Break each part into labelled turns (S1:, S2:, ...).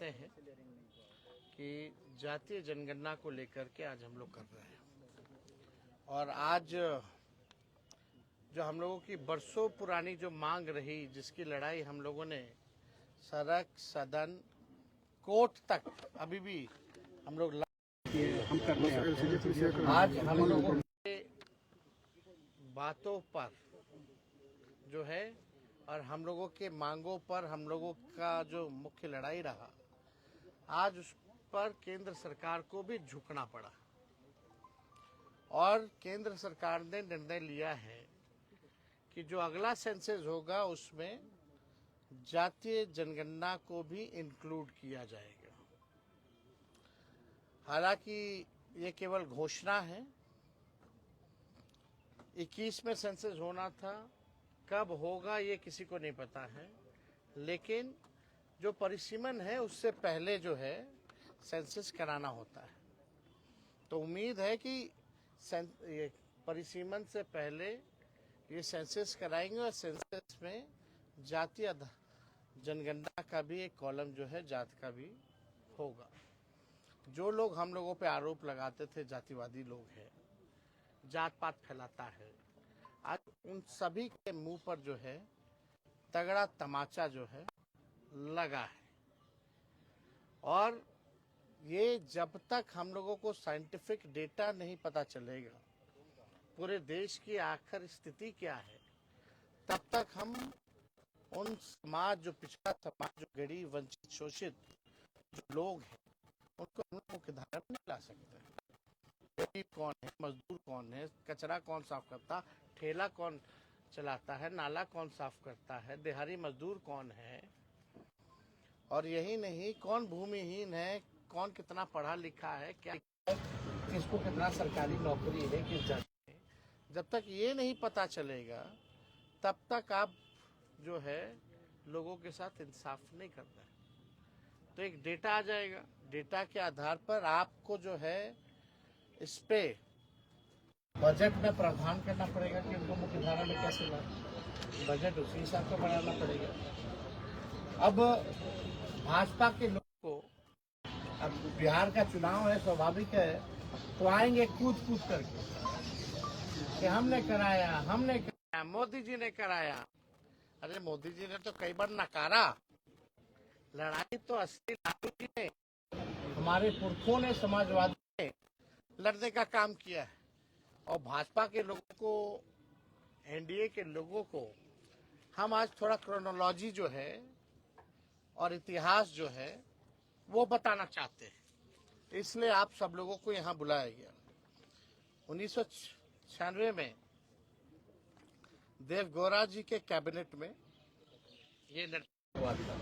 S1: जानते हैं कि जातीय जनगणना को लेकर के आज हम लोग कर रहे हैं और आज जो हम लोगों की बरसों पुरानी जो मांग रही, जिसकी लड़ाई हम लोगों ने सड़क, सदन, कोर्ट तक अभी भी हम लोग आज हम लोगों के बातों पर जो है और हम लोगों के मांगों पर हम लोगों का जो मुख्य लड़ाई रहा, आज उस पर केंद्र सरकार को भी झुकना पड़ा और केंद्र सरकार ने निर्णय लिया है कि जो अगला सेंसस होगा उसमें जातीय जनगणना को भी इंक्लूड किया जाएगा। हालांकि ये केवल घोषणा है, 21 में सेंसस होना था, कब होगा ये किसी को नहीं पता है, लेकिन जो परिसीमन है उससे पहले जो है सेंसस कराना होता है। तो उम्मीद है कि ये परिसीमन से पहले ये सेंसस कराएंगे और सेंसस में जातीय जनगणना का भी एक कॉलम जो है जात का भी होगा। जो लोग हम लोगों पे आरोप लगाते थे जातिवादी लोग हैं, जात पात फैलाता है, आज उन सभी के मुंह पर जो है तगड़ा तमाचा जो है लगा है। और ये जब तक हम लोगों को साइंटिफिक डेटा नहीं पता चलेगा पूरे देश की आखिर स्थिति क्या है, तब तक हम उन समाज, जो पिछड़ा समाज, जो गरीब, वंचित, शोषित जो लोग हैं, उनको हम लोग मुख्य धारा में नहीं ला सकते। गरीब कौन है, मजदूर कौन है, कचरा कौन साफ करता, ठेला कौन चलाता है, नाला कौन साफ करता है, दिहाड़ी मजदूर कौन है, और यही नहीं कौन भूमिहीन है, कौन कितना पढ़ा लिखा है, क्या किसको कितना सरकारी नौकरी है, किस जगह है, जब तक ये नहीं पता चलेगा तब तक आप जो है लोगों के साथ इंसाफ नहीं करना है। तो एक डेटा आ जाएगा, डेटा के आधार पर आपको जो है इस पे बजट में प्रावधान करना पड़ेगा कि उनको मुख्य धारा में कैसे लाए, बजट उसी हिसाब से बनाना पड़ेगा। अब भाजपा के लोग को, अब बिहार का चुनाव है, स्वाभाविक है, तो आएंगे कूद कूद करके कि हमने कराया, मोदी जी ने कराया। अरे मोदी जी ने तो कई बार नकारा, लड़ाई तो असली लालू जी ने, हमारे पुरखों ने, समाजवादी ने लड़ने का काम किया है। और भाजपा के लोगों को, एनडीए के लोगों को हम आज थोड़ा क्रोनोलॉजी जो है और इतिहास जो है वो बताना चाहते हैं, इसलिए आप सब लोगों को यहाँ बुलाया गया। 1996 में देवगौड़ा जी के कैबिनेट में ये निर्णय हुआ था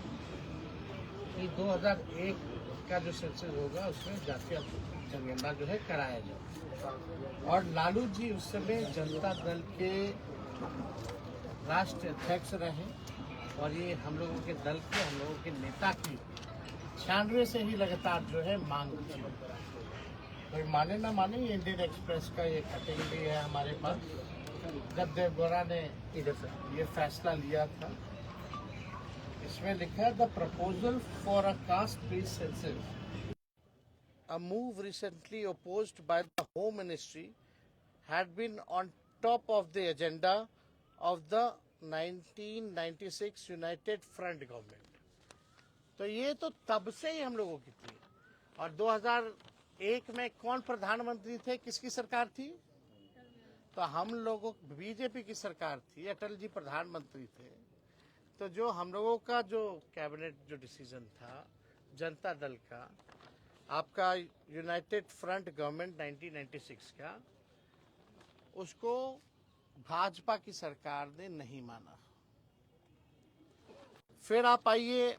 S1: कि 2001 का जो सेंसस होगा उसमें जातीय जनगणना जो है कराया जाए। और लालू जी उस समय जनता दल के राष्ट्रीय अध्यक्ष रहे और ये हम लोगों के दल के, हम लोगों के नेता की 96 से ही लगातार जो है मांग थी। कोई माने ना माने, ये इंडियन एक्सप्रेस का ये कैटेगरी है हमारे पास। जब देवगौड़ा ने ये फैसला लिया था, इसमें लिखा है the proposal for a caste based census, a move recently opposed by the home ministry, had been on top of the agenda of the 1996 United Front government. तो ये तो तब से ही हम लोगों की थी। और 2001 में कौन प्रधानमंत्री थे, किसकी सरकार थी? तो हम लोगों, बीजेपी की सरकार थी, अटल जी प्रधानमंत्री थे। तो जो हम लोगों का जो कैबिनेट जो डिसीजन था जनता दल का, आपका यूनाइटेड फ्रंट गवर्नमेंट 1996 का, उसको भाजपा की सरकार ने नहीं माना। फिर आप आइए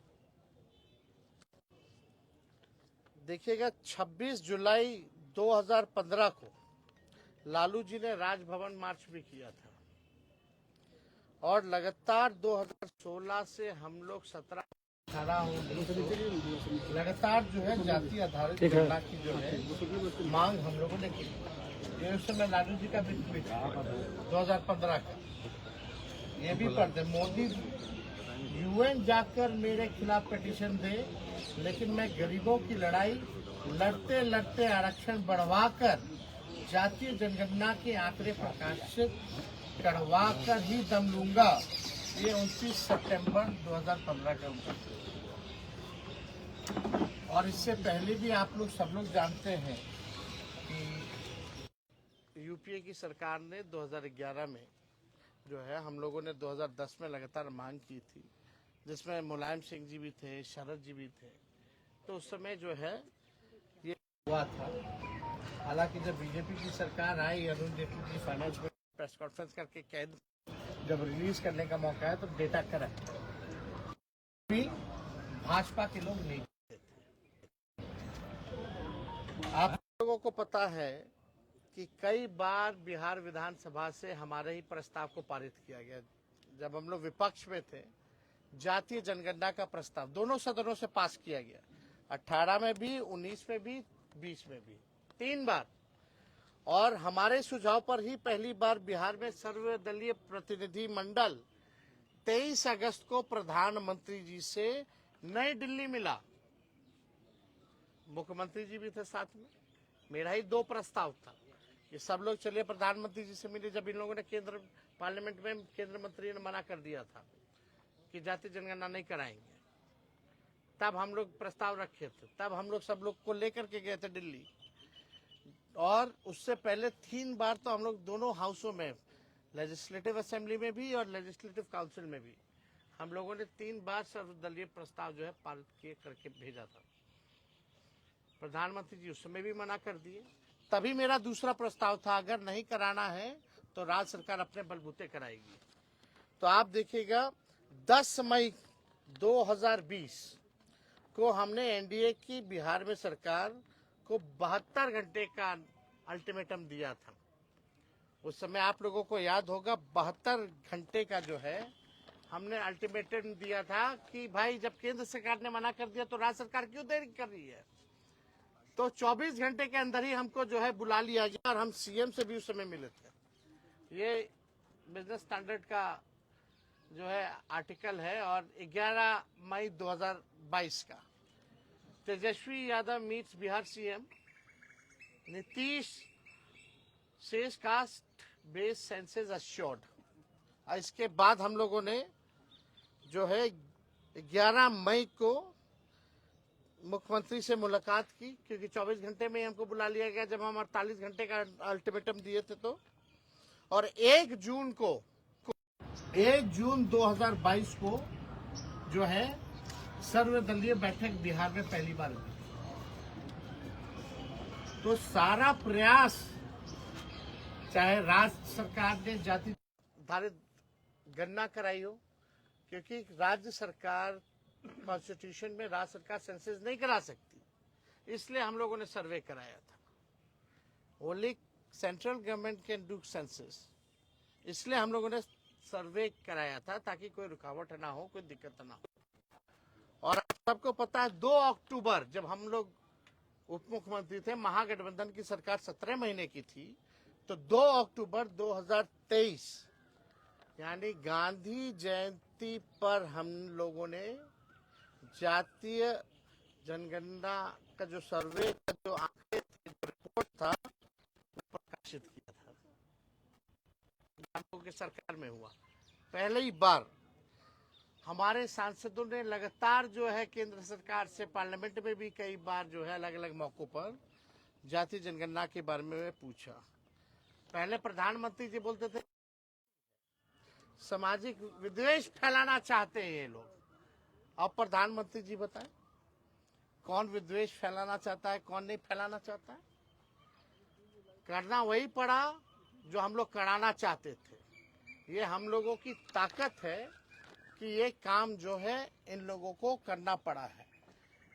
S1: देखिएगा, 26 जुलाई 2015 को लालू जी ने राजभवन मार्च भी किया था और लगातार 2016 से हम लोग 17-18 लगातार जो है जाति आधारित गणना की जो है मांग हम लोगों ने की। ये उस समय लालू जी का भी ट्वीट 2015 का, ये भी पढ़ते, मोदी यूएन जाकर मेरे खिलाफ पिटीशन दे, लेकिन मैं गरीबों की लड़ाई लड़ते लड़ते आरक्षण बढ़वाकर जातीय जनगणना के आंकड़े प्रकाशित करवाकर ही दम लूंगा। ये 29 सितंबर 2015 का हुआ। और इससे पहले भी आप लोग सब लोग जानते हैं कि यूपीए की सरकार ने 2011 में जो है, हम लोगों ने 2010 में लगातार मांग की थी, जिसमें मुलायम सिंह जी भी थे, शरद जी भी थे। तो उस समय जो है ये हुआ था। हालांकि जब बीजेपी की सरकार आई, अरुण जेटली की फाइनेंस में प्रेस कॉन्फ्रेंस करके कैद जब रिलीज करने का मौका है तो डेटा करेक्ट भी भाजपा के लोग नहीं देते थे। आप लोगों को पता है कि कई बार बिहार विधानसभा से हमारे ही प्रस्ताव को पारित किया गया। जब हम लोग विपक्ष में थे, जातीय जनगणना का प्रस्ताव दोनों सदनों से पास किया गया, 18 में भी, 19 में भी, 20 में भी, 3 बार। और हमारे सुझाव पर ही पहली बार बिहार में सर्वदलीय प्रतिनिधि मंडल 23 अगस्त को प्रधानमंत्री जी से नई दिल्ली मिला। मुख्यमंत्री जी भी थे साथ में। मेरा ही 2 प्रस्ताव था। ये सब लोग चलिए प्रधानमंत्री जी से मिले। जब इन लोगों ने केंद्र पार्लियामेंट में केंद्र मंत्री ने मना कर दिया था कि जातीय जनगणना नहीं कराएंगे, तब हम लोग प्रस्ताव रखे थे। तब हम लोग सब लोग को लेकर के गए थे दिल्ली। और उससे पहले 3 बार तो हम लोग दोनों हाउसों में, लेजिस्लेटिव असेंबली में भी और लेजिस्लेटिव काउंसिल में भी, हम लोगों ने 3 बार सर्वदलीय प्रस्ताव जो है पारित किए करके भेजा था। प्रधानमंत्री जी उस समय भी मना कर दिए। तभी मेरा दूसरा प्रस्ताव था, अगर नहीं कराना है तो राज्य सरकार अपने बलबूते कराएगी। तो आप देखिएगा 10 मई 2020 को हमने एनडीए की बिहार में सरकार को 72 घंटे का अल्टीमेटम दिया था। उस समय आप लोगों को याद होगा, 72 घंटे का जो है हमने अल्टीमेटम दिया था कि भाई जब केंद्र सरकार ने मना कर दिया तो राज्य सरकार क्यों देरी कर रही है। तो 24 घंटे के अंदर ही हमको जो है बुला लिया गया और हम सीएम से भी उस समय मिले थे। ये बिजनेस स्टैंडर्ड का जो है आर्टिकल है। और 11 मई 2022 का Tejashwi Yadav meets Bihar CM, Nitish says caste base census assured. इसके बाद हम लोगों ने जो है 11 मई को मुख्यमंत्री से मुलाकात की, क्योंकि 24 घंटे में हमको बुला लिया गया जब हम 48 घंटे का अल्टीमेटम दिए थे। तो और 1 जून 2022 को जो है सर्वदलीय बैठक बिहार में पहली बार हुई। तो सारा प्रयास, चाहे राज्य सरकार ने जाति आधारित गणना कराई हो, क्योंकि राज्य सरकार कॉन्स्टिट्यूशन में राज्य सरकार सेंसस नहीं करा सकती, इसलिए हम लोगों ने सर्वे कराया था। Only central government can do census, इसलिए हम लोगों ने सर्वे कराया था ताकि कोई रुकावट ना हो, कोई दिक्कत ना हो। और सबको पता है 2 अक्टूबर जब हम लोग उप मुख्यमंत्री थे, महागठबंधन की सरकार 17 महीने की थी, तो 2 अक्टूबर 2023 यानी गांधी जयंती पर हम लोगों ने जातीय जनगणना का जो सर्वे का जो आंकड़े थे, जो रिपोर्ट था, वो प्रकाशित किया था। हम लोगों की सरकार में हुआ पहले ही बार। हमारे सांसदों ने लगातार जो है केंद्र सरकार से पार्लियामेंट में भी कई बार जो है अलग अलग मौकों पर जातीय जनगणना के बारे में पूछा। पहले प्रधानमंत्री जी बोलते थे सामाजिक विद्वेष फैलाना चाहते हैं ये लोग। अब प्रधानमंत्री जी बताएं कौन विद्वेष फैलाना चाहता है, कौन नहीं फैलाना चाहता है। करना वही पड़ा जो हम लोग कराना चाहते थे। ये हम लोगों की ताकत है कि ये काम जो है इन लोगों को करना पड़ा है।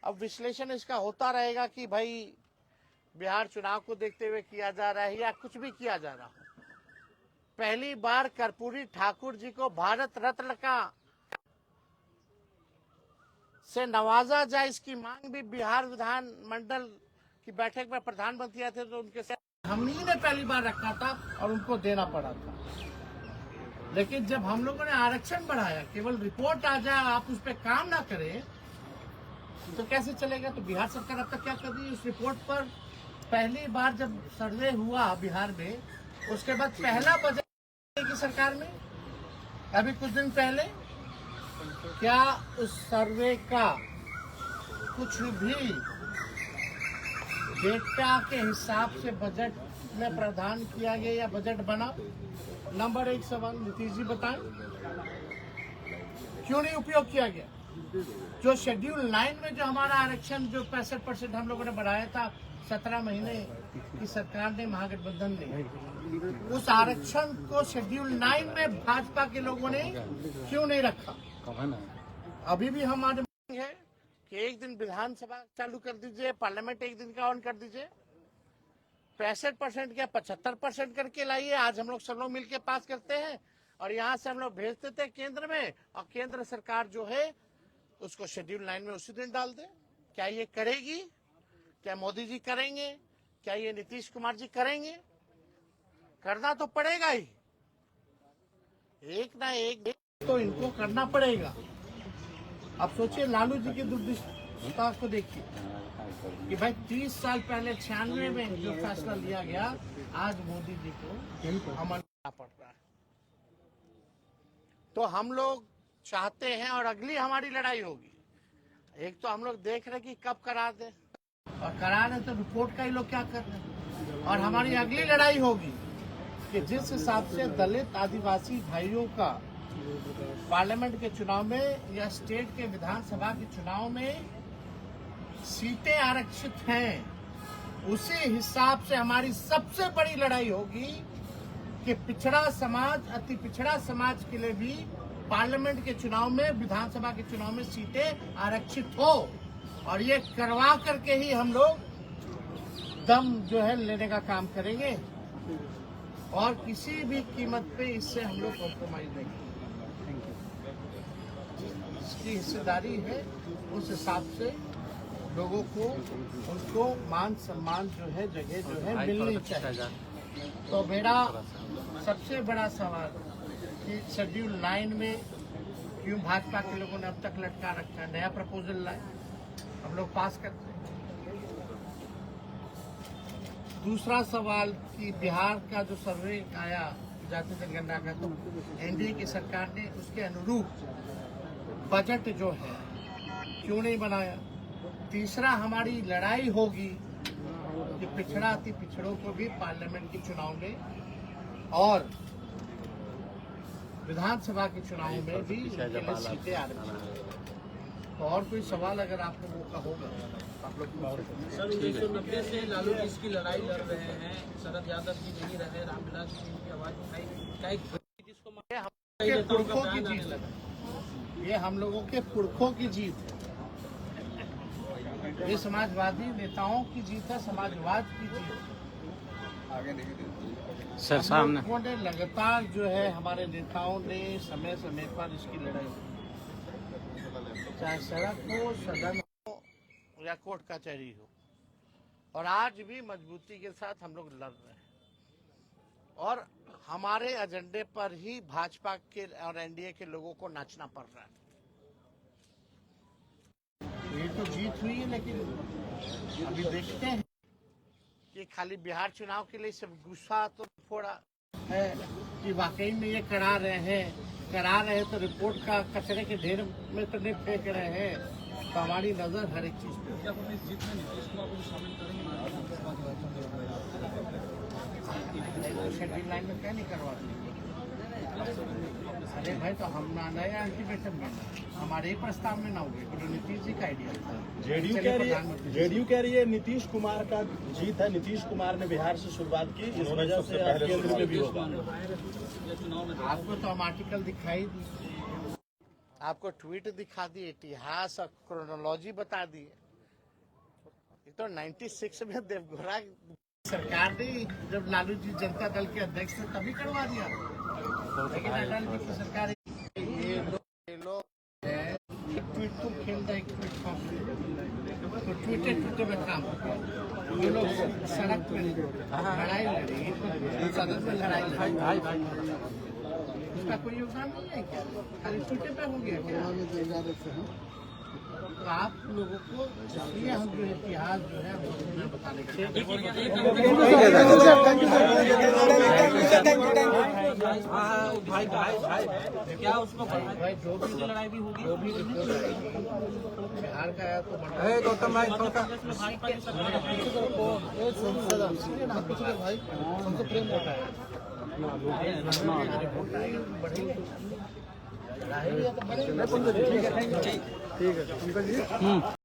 S1: अब विश्लेषण इसका होता रहेगा कि भाई बिहार चुनाव को देखते हुए किया जा रहा है या कुछ भी किया जा रहा है। पहली बार कर्पूरी ठाकुर जी को भारत रत्न का से नवाजा जाए, इसकी मांग भी बिहार विधानमंडल की बैठक में प्रधानमंत्री आए थे तो उनके साथ हम ही ने पहली बार रखा था और उनको देना पड़ा था। लेकिन जब हम लोगों ने आरक्षण बढ़ाया, केवल रिपोर्ट आ जाए आप उस पर काम ना करें, तो कैसे चलेगा? तो बिहार सरकार अब तक क्या कर रही है? उस रिपोर्ट पर पहली बार जब सर्वे हुआ बिहार में, उसके बाद पहला बजट की सरकार में अभी कुछ दिन पहले, क्या उस सर्वे का कुछ भी डेटा के हिसाब से बजट में प्रावधान किया गया या बजट बना? नंबर 1 सवाल नीतीश जी बताएं, क्यों नहीं उपयोग किया गया? जो शेड्यूल 9 में जो हमारा आरक्षण जो 65% हम लोगों ने बढ़ाया था 17 महीने की सरकार ने, महागठबंधन ने, उस आरक्षण को शेड्यूल 9 में भाजपा के लोगों ने क्यों नहीं रखा? अभी भी हमारे मांग है कि एक दिन विधानसभा चालू कर दीजिए, पार्लियामेंट एक दिन का ऑन कर दीजिए, 65% क्या 75% करके लाइए। आज हम लोग सब लोग मिलकर पास करते हैं और यहाँ से हम लोग भेजते थे केंद्र में, और केंद्र सरकार जो है उसको शेड्यूल 9 में उसी दिन डाल दे। क्या ये करेगी? क्या मोदी जी करेंगे? क्या ये नीतीश कुमार जी करेंगे? करना तो पड़ेगा ही, एक ना एक तो इनको करना पड़ेगा। अब सोचिए लालू जी की दूरदृष्टता को देखिए कि भाई 30 साल पहले 96 में जो फैसला लिया गया, आज मोदी जी को अमल करना पड़ रहा है। तो हम लोग चाहते हैं, और अगली हमारी लड़ाई होगी, एक तो हम लोग देख रहे कि कब करा दे, और करा रहे तो रिपोर्ट का ही लोग क्या कर रहे हैं। और हमारी अगली लड़ाई होगी कि जिस हिसाब से दलित आदिवासी भाइयों का पार्लियामेंट के चुनाव में या स्टेट के विधानसभा के चुनाव में सीटें आरक्षित हैं, उसी हिसाब से हमारी सबसे बड़ी लड़ाई होगी कि पिछड़ा समाज, अति पिछड़ा समाज के लिए भी पार्लियामेंट के चुनाव में, विधानसभा के चुनाव में सीटें आरक्षित हो। और ये करवा करके ही हम लोग दम जो है लेने का काम करेंगे, और किसी भी कीमत पे इससे हम लोग कॉम्प्रोमाइज नहीं करेंगे। जिसकी हिस्सेदारी है उस हिसाब से लोगों को, उनको मान सम्मान जो है, जगह जो है मिलनी चाहिए। तो मेरा सबसे बड़ा सवाल कि शेड्यूल 9 में क्यों भाजपा के लोगों ने अब तक लटका रखा है? नया प्रपोजल लाए, हम लोग पास करते हैं। दूसरा सवाल कि बिहार का जो सर्वे आया जाति जनगणना का, तो एनडीए की सरकार ने उसके अनुरूप बजट जो है क्यों नहीं बनाया? तीसरा हमारी लड़ाई होगी कि पिछड़ा अति पिछड़ों को भी पार्लियामेंट के चुनाव में और विधानसभा के चुनाव में भी सीटें आरक्षित। तो और कोई सवाल अगर आप लोगों का होगा आप लोग।
S2: सर 1990 से लालू जी इसकी लड़ाई लड़ रहे हैं, शरद यादव जी नहीं रहे, रामविलास जी की आवाज उठाई,
S1: क्या पुरखों की जीत है, ये हम लोगों के पुरखों की जीत है, ये समाजवादी नेताओं की जीत है, समाजवाद की जीत है।
S3: सर सामने
S1: लोगों ने लगातार जो है, हमारे नेताओं ने समय समय पर इसकी लड़ाई, चाहे सड़क हो, सदन हो या कोर्ट कचहरी हो, और आज भी मजबूती के साथ हम लोग लड़ रहे हैं। और हमारे एजेंडे पर ही भाजपा के और एनडीए के लोगों को नाचना पड़ रहा है। ये तो जीत हुई है, लेकिन अभी देखते हैं कि खाली बिहार चुनाव के लिए सब गुस्सा तो थोड़ा है कि वाकई में ये करा रहे हैं तो रिपोर्ट का कचरे के ढेर में तो नहीं फेंक रहे हैं। तो हमारी नजर हर एक चीज पे शेड्यूल 9 में क्या नहीं करवा रहे? अरे भाई, तो हम ना नए अल्टीमेटम में, हमारे प्रस्ताव में ना हुए, तो नीतीश जी का आइडिया था।
S4: जेडीयू कह रही है नीतीश कुमार का जीत है, नीतीश कुमार ने बिहार से शुरुआत की, इस वजह से केंद्र में भी होगा।
S1: आपको तो हम आर्टिकल दिखाई दी, आपको ट्वीट दिखा दी, इतिहास और क्रोनोलॉजी बता दी। ये तो 96 में देवगौड़ा सरकार ने, जब लालू जी जनता दल के अध्यक्ष थे, तभी करवा दिया। लेकिन अटल जी की सरकार, ये लोग एक ट्वीट तुम खेल रहे, एक ट्वीट तो ट्वीटे में काम, ये लोग सड़क पे लड़ाई लड़ी, सदन में लड़ाई लड़ी, उसका कोई योगदान नहीं है क्या? खाली ट्वीटे पे हो गया। आप लोगों को इसलिए हम जो इतिहास जो है हम बताने के लिए
S2: भाई क्या उसको
S1: भाई जो भी
S2: लड़ाई भी होगी
S1: जो भी बिहार का है तो
S3: गौतम भाई
S2: भाजपा की सरकार है।
S1: भाई हमको प्रेम होता है बढ़ेगी
S3: ठीक है पंकज जी